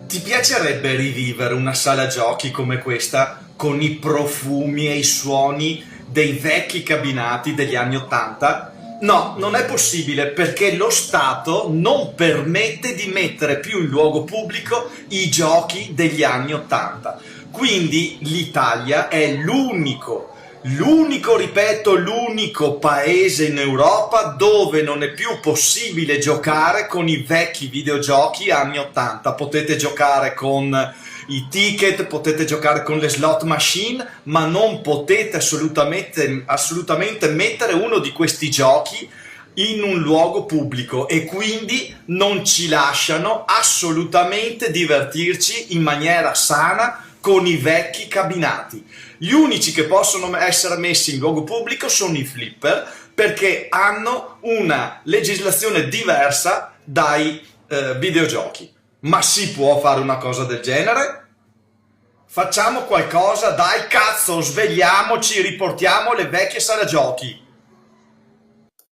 Ti piacerebbe rivivere una sala giochi come questa con i profumi e i suoni dei vecchi cabinati degli anni '80? No, non è possibile perché lo Stato non permette di mettere più in luogo pubblico i giochi degli anni '80. Quindi l'Italia è ripeto, l'unico paese in Europa dove non è più possibile giocare con i vecchi videogiochi anni '80. Potete giocare con i ticket, potete giocare con le slot machine, ma non potete assolutamente mettere uno di questi giochi in un luogo pubblico e quindi non ci lasciano assolutamente divertirci in maniera sana con i vecchi cabinati. Gli unici che possono essere messi in luogo pubblico sono i flipper perché hanno una legislazione diversa dai videogiochi. Ma si può fare una cosa del genere? Facciamo qualcosa, dai cazzo, svegliamoci, riportiamo le vecchie sale giochi.